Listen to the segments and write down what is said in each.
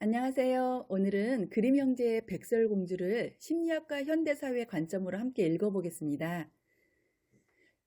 안녕하세요. 오늘은 그림 형제의 백설공주를 심리학과 현대사회 관점으로 함께 읽어보겠습니다.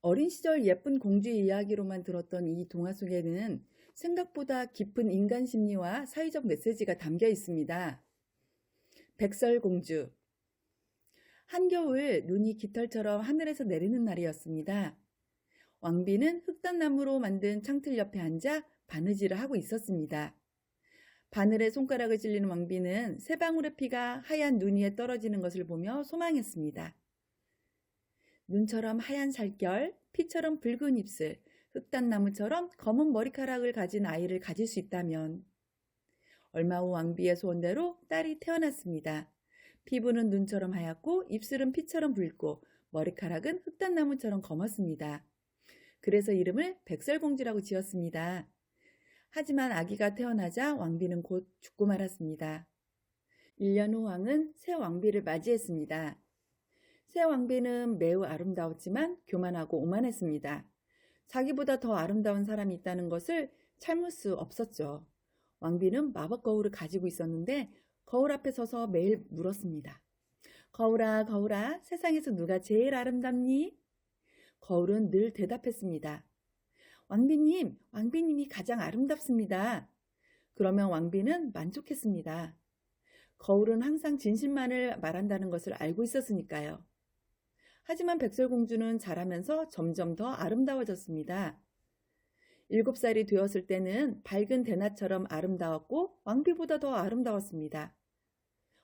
어린 시절 예쁜 공주의 이야기로만 들었던 이 동화 속에는 생각보다 깊은 인간 심리와 사회적 메시지가 담겨 있습니다. 백설공주. 한겨울 눈이 깃털처럼 하늘에서 내리는 날이었습니다. 왕비는 흑단나무로 만든 창틀 옆에 앉아 바느질을 하고 있었습니다. 바늘에 손가락을 찔리는 왕비는 세 방울의 피가 하얀 눈 위에 떨어지는 것을 보며 소망했습니다. 눈처럼 하얀 살결, 피처럼 붉은 입술, 흑단나무처럼 검은 머리카락을 가진 아이를 가질 수 있다면. 얼마 후 왕비의 소원대로 딸이 태어났습니다. 피부는 눈처럼 하얗고 입술은 피처럼 붉고 머리카락은 흑단나무처럼 검었습니다. 그래서 이름을 백설공주라고 지었습니다. 하지만 아기가 태어나자 왕비는 곧 죽고 말았습니다. 1년 후 왕은 새 왕비를 맞이했습니다. 새 왕비는 매우 아름다웠지만 교만하고 오만했습니다. 자기보다 더 아름다운 사람이 있다는 것을 참을 수 없었죠. 왕비는 마법 거울을 가지고 있었는데 거울 앞에 서서 매일 물었습니다. 거울아, 거울아, 세상에서 누가 제일 아름답니? 거울은 늘 대답했습니다. 왕비님, 왕비님이 가장 아름답습니다. 그러면 왕비는 만족했습니다. 거울은 항상 진실만을 말한다는 것을 알고 있었으니까요. 하지만 백설공주는 자라면서 점점 더 아름다워졌습니다. 7살이 되었을 때는 밝은 대낮처럼 아름다웠고 왕비보다 더 아름다웠습니다.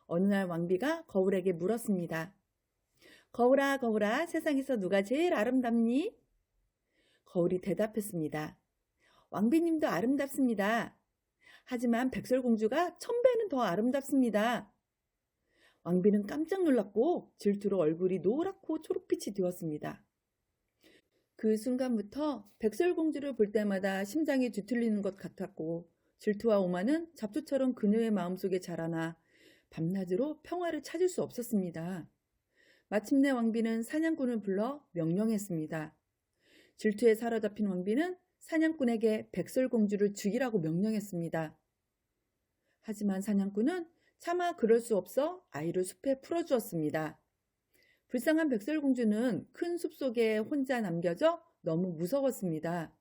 어느 날 왕비가 거울에게 물었습니다. 거울아, 거울아, 세상에서 누가 제일 아름답니? 거울이 대답했습니다. 왕비님도 아름답습니다. 하지만 백설공주가 1000배는 더 아름답습니다. 왕비는 깜짝 놀랐고 질투로 얼굴이 노랗고 초록빛이 되었습니다. 그 순간부터 백설공주를 볼 때마다 심장이 뒤틀리는 것 같았고 질투와 오만은 잡초처럼 그녀의 마음속에 자라나 밤낮으로 평화를 찾을 수 없었습니다. 마침내 왕비는 사냥꾼을 불러 명령했습니다. 질투에 사로잡힌 왕비는 사냥꾼에게 백설공주를 죽이라고 명령했습니다. 하지만 사냥꾼은 차마 그럴 수 없어 아이를 숲에 풀어주었습니다. 불쌍한 백설공주는 큰 숲속에 혼자 남겨져 너무 무서웠습니다.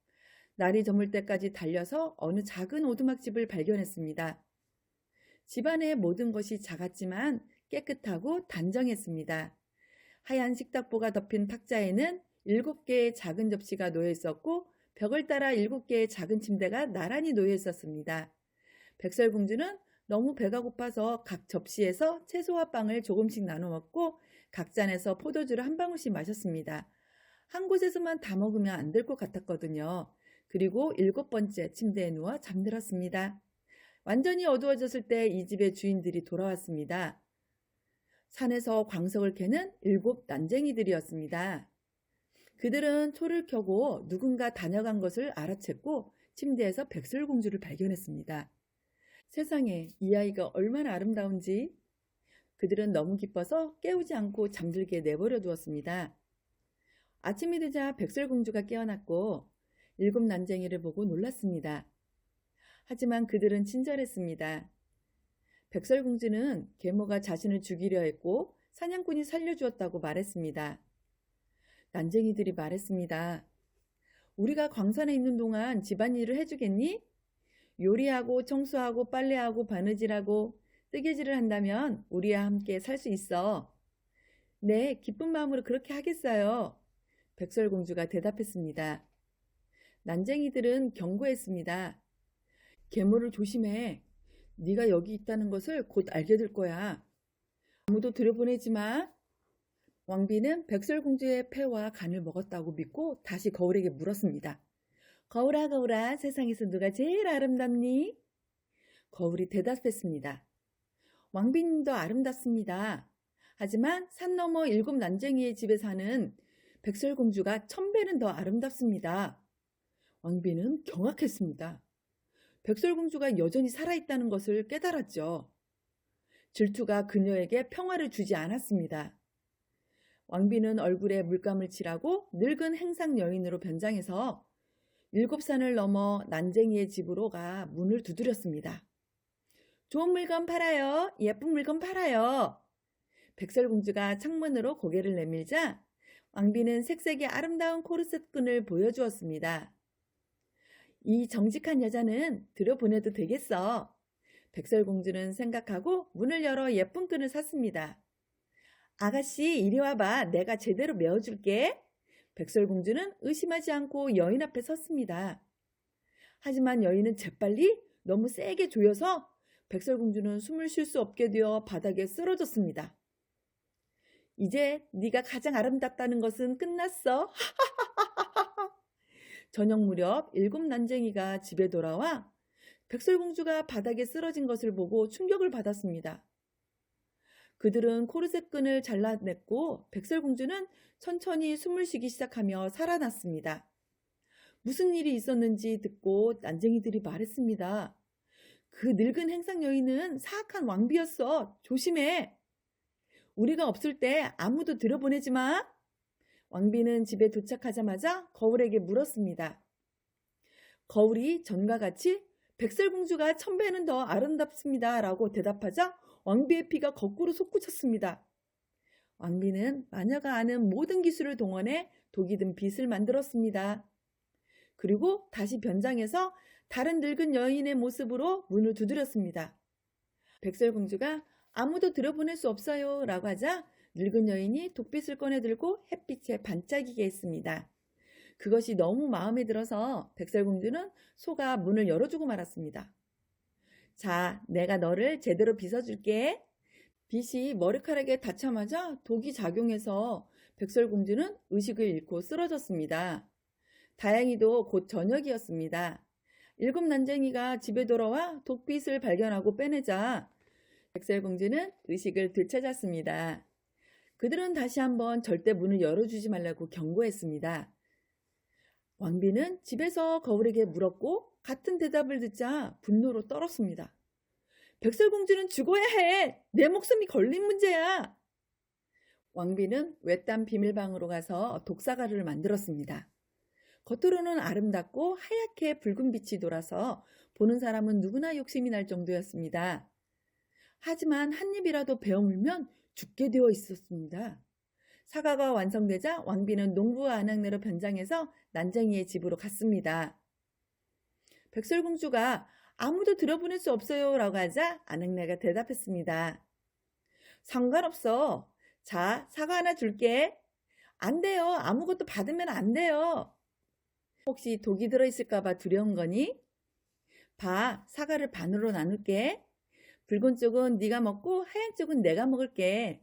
날이 저물 때까지 달려서 어느 작은 오두막집을 발견했습니다. 집안의 모든 것이 작았지만 깨끗하고 단정했습니다. 하얀 식탁보가 덮인 탁자에는 7개의 작은 접시가 놓여 있었고 벽을 따라 7개의 작은 침대가 나란히 놓여 있었습니다. 백설공주는 너무 배가 고파서 각 접시에서 채소와 빵을 조금씩 나눠 먹고 각 잔에서 포도주를 한 방울씩 마셨습니다. 한 곳에서만 다 먹으면 안 될 것 같았거든요. 그리고 7번째 침대에 누워 잠들었습니다. 완전히 어두워졌을 때 이 집의 주인들이 돌아왔습니다. 산에서 광석을 캐는 7 난쟁이들이었습니다. 그들은 초를 켜고 누군가 다녀간 것을 알아챘고 침대에서 백설공주를 발견했습니다. 세상에 이 아이가 얼마나 아름다운지. 그들은 너무 기뻐서 깨우지 않고 잠들게 내버려 두었습니다. 아침이 되자 백설공주가 깨어났고 7 난쟁이를 보고 놀랐습니다. 하지만 그들은 친절했습니다. 백설공주는 계모가 자신을 죽이려 했고 사냥꾼이 살려주었다고 말했습니다. 난쟁이들이 말했습니다. 우리가 광산에 있는 동안 집안일을 해주겠니? 요리하고 청소하고 빨래하고 바느질하고 뜨개질을 한다면 우리와 함께 살 수 있어. 네, 기쁜 마음으로 그렇게 하겠어요. 백설공주가 대답했습니다. 난쟁이들은 경고했습니다. 괴물을 조심해. 네가 여기 있다는 것을 곧 알게 될 거야. 아무도 들여보내지 마. 왕비는 백설공주의 폐와 간을 먹었다고 믿고 다시 거울에게 물었습니다. 거울아, 거울아, 세상에서 누가 제일 아름답니? 거울이 대답했습니다. 왕비님도 아름답습니다. 하지만 산 너머 7 난쟁이의 집에 사는 백설공주가 1000배는 더 아름답습니다. 왕비는 경악했습니다. 백설공주가 여전히 살아있다는 것을 깨달았죠. 질투가 그녀에게 평화를 주지 않았습니다. 왕비는 얼굴에 물감을 칠하고 늙은 행상 여인으로 변장해서 7산을 넘어 난쟁이의 집으로 가 문을 두드렸습니다. 좋은 물건 팔아요. 예쁜 물건 팔아요. 백설공주가 창문으로 고개를 내밀자 왕비는 색색의 아름다운 코르셋끈을 보여주었습니다. 이 정직한 여자는 들여보내도 되겠어. 백설공주는 생각하고 문을 열어 예쁜 끈을 샀습니다. 아가씨, 이리 와봐. 내가 제대로 메어줄게. 백설공주는 의심하지 않고 여인 앞에 섰습니다. 하지만 여인은 재빨리 너무 세게 조여서 백설공주는 숨을 쉴 수 없게 되어 바닥에 쓰러졌습니다. 이제 네가 가장 아름답다는 것은 끝났어. 저녁 무렵 7난쟁이가 집에 돌아와 백설공주가 바닥에 쓰러진 것을 보고 충격을 받았습니다. 그들은 코르셋 끈을 잘라냈고 백설공주는 천천히 숨을 쉬기 시작하며 살아났습니다. 무슨 일이 있었는지 듣고 난쟁이들이 말했습니다. 그 늙은 행상 여인은 사악한 왕비였어. 조심해. 우리가 없을 때 아무도 들여보내지 마. 왕비는 집에 도착하자마자 거울에게 물었습니다. 거울이 전과 같이 백설공주가 1000배는 더 아름답습니다. 라고 대답하자 왕비의 피가 거꾸로 솟구쳤습니다. 왕비는 마녀가 아는 모든 기술을 동원해 독이 든 빗을 만들었습니다. 그리고 다시 변장해서 다른 늙은 여인의 모습으로 문을 두드렸습니다. 백설공주가 아무도 들여보낼 수 없어요 라고 하자 늙은 여인이 독빗을 꺼내 들고 햇빛에 반짝이게 했습니다. 그것이 너무 마음에 들어서 백설공주는 속아 문을 열어주고 말았습니다. 자, 내가 너를 제대로 빗어줄게. 빗이 머리카락에 닿자마자 독이 작용해서 백설공주는 의식을 잃고 쓰러졌습니다. 다행히도 곧 저녁이었습니다. 7난쟁이가 집에 돌아와 독빗을 발견하고 빼내자 백설공주는 의식을 되찾았습니다. 그들은 다시 한번 절대 문을 열어주지 말라고 경고했습니다. 왕비는 집에서 거울에게 물었고 같은 대답을 듣자 분노로 떨었습니다. 백설공주는 죽어야 해! 내 목숨이 걸린 문제야! 왕비는 외딴 비밀방으로 가서 독사가루를 만들었습니다. 겉으로는 아름답고 하얗게 붉은 빛이 돌아서 보는 사람은 누구나 욕심이 날 정도였습니다. 하지만 한 입이라도 베어물면 죽게 되어 있었습니다. 사과가 완성되자 왕비는 농부 아낙네로 변장해서 난쟁이의 집으로 갔습니다. 백설공주가 아무도 들여보낼 수 없어요 라고 하자 아낙네가 대답했습니다. 상관없어. 자, 사과 하나 줄게. 안 돼요. 아무것도 받으면 안 돼요. 혹시 독이 들어있을까봐 두려운 거니? 봐, 사과를 반으로 나눌게. 붉은 쪽은 네가 먹고 하얀 쪽은 내가 먹을게.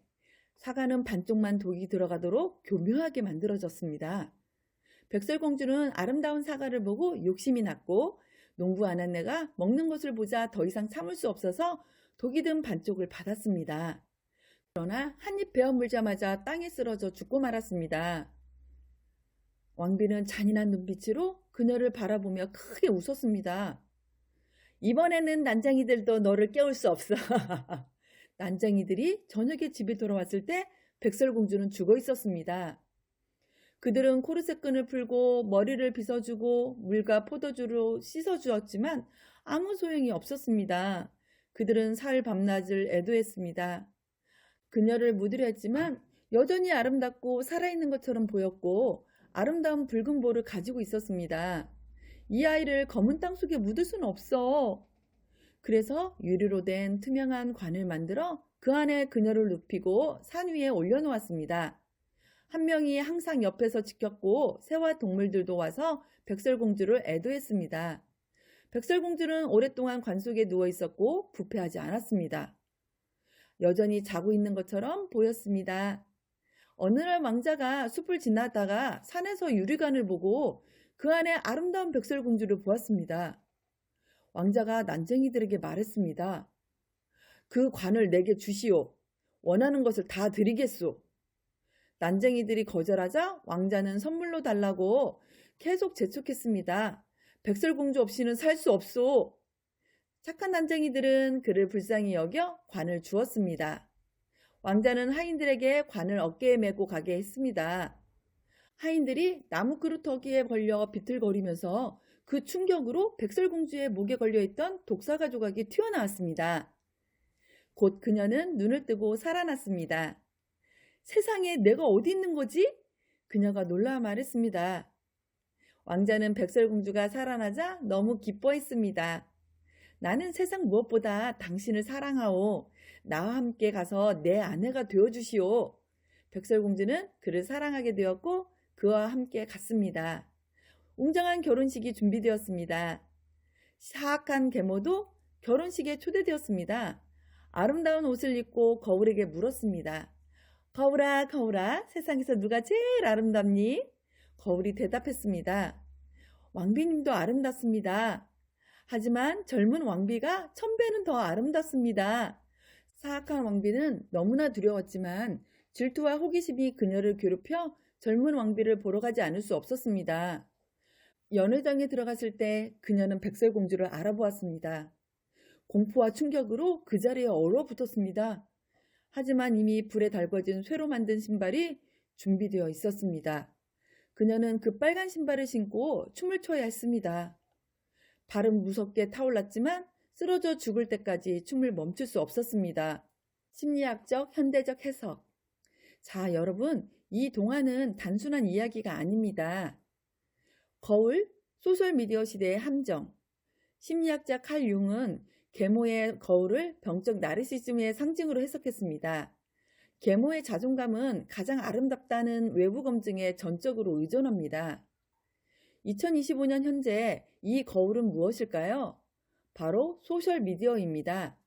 사과는 반쪽만 독이 들어가도록 교묘하게 만들어졌습니다. 백설공주는 아름다운 사과를 보고 욕심이 났고 농부 아낙네가 먹는 것을 보자 더 이상 참을 수 없어서 독이 든 반쪽을 받았습니다. 그러나 한 입 베어 물자마자 땅에 쓰러져 죽고 말았습니다. 왕비는 잔인한 눈빛으로 그녀를 바라보며 크게 웃었습니다. 이번에는 난쟁이들도 너를 깨울 수 없어. 난쟁이들이 저녁에 집에 돌아왔을 때 백설공주는 죽어 있었습니다. 그들은 코르셋 끈을 풀고 머리를 빗어주고 물과 포도주로 씻어주었지만 아무 소용이 없었습니다. 그들은 사흘 밤낮을 애도했습니다. 그녀를 묻으려 했지만 여전히 아름답고 살아있는 것처럼 보였고 아름다운 붉은 볼을 가지고 있었습니다. 이 아이를 검은 땅 속에 묻을 수는 없어. 그래서 유리로 된 투명한 관을 만들어 그 안에 그녀를 눕히고 산 위에 올려놓았습니다. 한 명이 항상 옆에서 지켰고 새와 동물들도 와서 백설공주를 애도했습니다. 백설공주는 오랫동안 관 속에 누워 있었고 부패하지 않았습니다. 여전히 자고 있는 것처럼 보였습니다. 어느 날 왕자가 숲을 지나다가 산에서 유리관을 보고 그 안에 아름다운 백설공주를 보았습니다. 왕자가 난쟁이들에게 말했습니다. 그 관을 내게 주시오. 원하는 것을 다 드리겠소. 난쟁이들이 거절하자 왕자는 선물로 달라고 계속 재촉했습니다. 백설공주 없이는 살 수 없소. 착한 난쟁이들은 그를 불쌍히 여겨 관을 주었습니다. 왕자는 하인들에게 관을 어깨에 메고 가게 했습니다. 하인들이 나무 그루터기에 걸려 비틀거리면서 그 충격으로 백설공주의 목에 걸려있던 독사가 조각이 튀어나왔습니다. 곧 그녀는 눈을 뜨고 살아났습니다. 세상에 내가 어디 있는 거지? 그녀가 놀라 말했습니다. 왕자는 백설공주가 살아나자 너무 기뻐했습니다. 나는 세상 무엇보다 당신을 사랑하오. 나와 함께 가서 내 아내가 되어주시오. 백설공주는 그를 사랑하게 되었고 그와 함께 갔습니다. 웅장한 결혼식이 준비되었습니다. 사악한 계모도 결혼식에 초대되었습니다. 아름다운 옷을 입고 거울에게 물었습니다. 거울아, 거울아, 세상에서 누가 제일 아름답니? 거울이 대답했습니다. 왕비님도 아름답습니다. 하지만 젊은 왕비가 1000배는 더 아름답습니다. 사악한 왕비는 너무나 두려웠지만 질투와 호기심이 그녀를 괴롭혀 젊은 왕비를 보러 가지 않을 수 없었습니다. 연회장에 들어갔을 때 그녀는 백설공주를 알아보았습니다. 공포와 충격으로 그 자리에 얼어붙었습니다. 하지만 이미 불에 달궈진 쇠로 만든 신발이 준비되어 있었습니다. 그녀는 그 빨간 신발을 신고 춤을 춰야 했습니다. 발은 무섭게 타올랐지만 쓰러져 죽을 때까지 춤을 멈출 수 없었습니다. 심리학적, 현대적 해석. 자, 여러분, 이 동화는 단순한 이야기가 아닙니다. 거울, 소셜미디어 시대의 함정. 심리학자 칼 융은 계모의 거울을 병적 나르시즘의 상징으로 해석했습니다. 계모의 자존감은 가장 아름답다는 외부 검증에 전적으로 의존합니다. 2025년 현재 이 거울은 무엇일까요? 바로 소셜미디어입니다.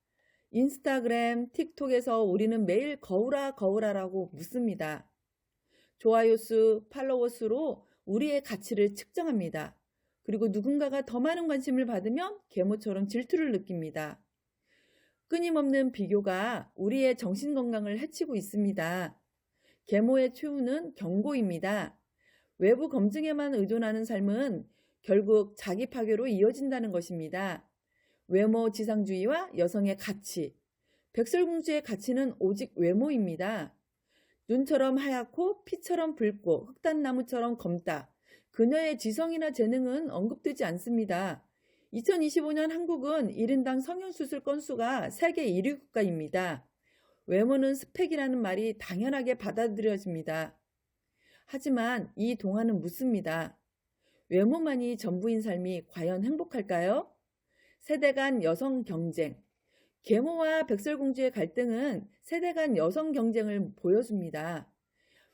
인스타그램, 틱톡에서 우리는 매일 거울아 거울아라고 묻습니다. 좋아요 수, 팔로워 수로 우리의 가치를 측정합니다. 그리고 누군가가 더 많은 관심을 받으면 계모처럼 질투를 느낍니다. 끊임없는 비교가 우리의 정신건강을 해치고 있습니다. 계모의 최후는 경고입니다. 외부 검증에만 의존하는 삶은 결국 자기 파괴로 이어진다는 것입니다. 외모 지상주의와 여성의 가치. 백설공주의 가치는 오직 외모입니다. 눈처럼 하얗고 피처럼 붉고 흑단나무처럼 검다. 그녀의 지성이나 재능은 언급되지 않습니다. 2025년 한국은 1인당 성형수술 건수가 세계 1위 국가입니다. 외모는 스펙이라는 말이 당연하게 받아들여집니다. 하지만 이 동화는 묻습니다. 외모만이 전부인 삶이 과연 행복할까요? 세대 간 여성 경쟁. 계모와 백설공주의 갈등은 세대 간 여성 경쟁을 보여줍니다.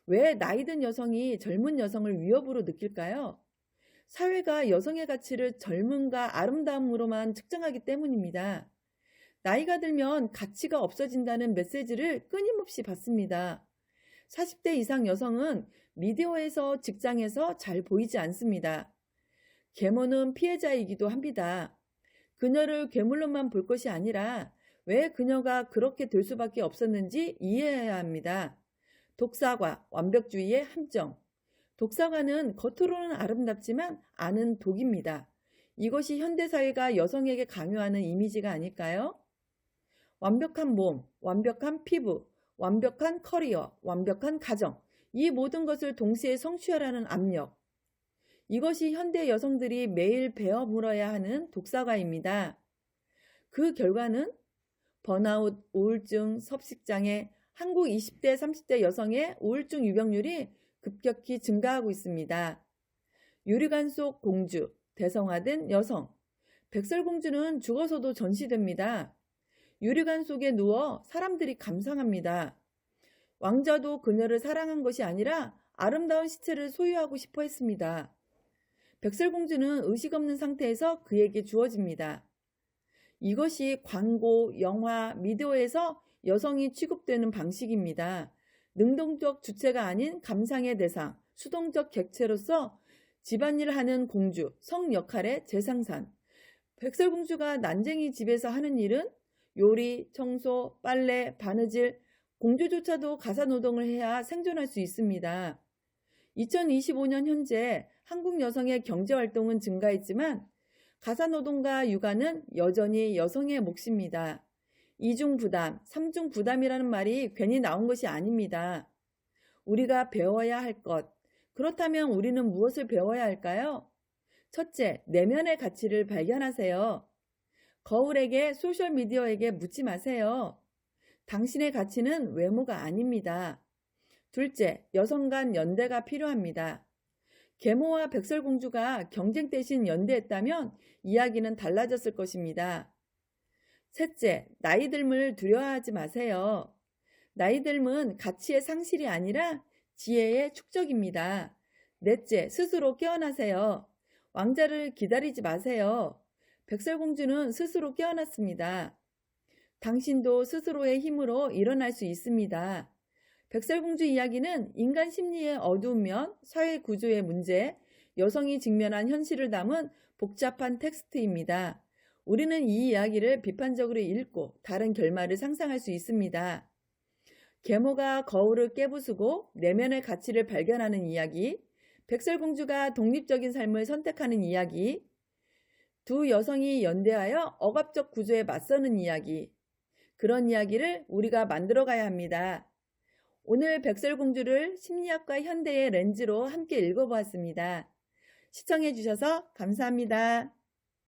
왜 나이든 여성이 젊은 여성을 위협으로 느낄까요? 사회가 여성의 가치를 젊음과 아름다움으로만 측정하기 때문입니다. 나이가 들면 가치가 없어진다는 메시지를 끊임없이 받습니다. 40대 이상 여성은 미디어에서 직장에서 잘 보이지 않습니다. 계모는 피해자이기도 합니다. 그녀를 괴물로만 볼 것이 아니라 왜 그녀가 그렇게 될 수밖에 없었는지 이해해야 합니다. 독사과, 완벽주의의 함정. 독사과는 겉으로는 아름답지만 안은 독입니다. 이것이 현대사회가 여성에게 강요하는 이미지가 아닐까요? 완벽한 몸, 완벽한 피부, 완벽한 커리어, 완벽한 가정. 이 모든 것을 동시에 성취하라는 압력. 이것이 현대 여성들이 매일 베어 물어야 하는 독사과입니다. 그 결과는 번아웃, 우울증, 섭식장애, 한국 20대, 30대 여성의 우울증 유병률이 급격히 증가하고 있습니다. 유리관 속 공주, 대성화된 여성. 백설공주는 죽어서도 전시됩니다. 유리관 속에 누워 사람들이 감상합니다. 왕자도 그녀를 사랑한 것이 아니라 아름다운 시체를 소유하고 싶어 했습니다. 백설공주는 의식 없는 상태에서 그에게 주어집니다. 이것이 광고, 영화, 미디어에서 여성이 취급되는 방식입니다. 능동적 주체가 아닌 감상의 대상, 수동적 객체로서 집안일을 하는 공주, 성 역할의 재상산. 백설공주가 난쟁이 집에서 하는 일은 요리, 청소, 빨래, 바느질, 공주조차도 가사노동을 해야 생존할 수 있습니다. 2025년 현재 한국 여성의 경제활동은 증가했지만 가사노동과 육아는 여전히 여성의 몫입니다. 이중부담, 삼중부담이라는 말이 괜히 나온 것이 아닙니다. 우리가 배워야 할 것. 그렇다면 우리는 무엇을 배워야 할까요? 첫째, 내면의 가치를 발견하세요. 거울에게 소셜미디어에게 묻지 마세요. 당신의 가치는 외모가 아닙니다. 둘째, 여성 간 연대가 필요합니다. 계모와 백설공주가 경쟁 대신 연대했다면 이야기는 달라졌을 것입니다. 셋째, 나이듦을 두려워하지 마세요. 나이듦은 가치의 상실이 아니라 지혜의 축적입니다. 넷째, 스스로 깨어나세요. 왕자를 기다리지 마세요. 백설공주는 스스로 깨어났습니다. 당신도 스스로의 힘으로 일어날 수 있습니다. 백설공주 이야기는 인간 심리의 어두운 면, 사회 구조의 문제, 여성이 직면한 현실을 담은 복잡한 텍스트입니다. 우리는 이 이야기를 비판적으로 읽고 다른 결말을 상상할 수 있습니다. 계모가 거울을 깨부수고 내면의 가치를 발견하는 이야기, 백설공주가 독립적인 삶을 선택하는 이야기, 두 여성이 연대하여 억압적 구조에 맞서는 이야기, 그런 이야기를 우리가 만들어가야 합니다. 오늘 백설공주를 심리학과 현대의 렌즈로 함께 읽어보았습니다. 시청해주셔서 감사합니다.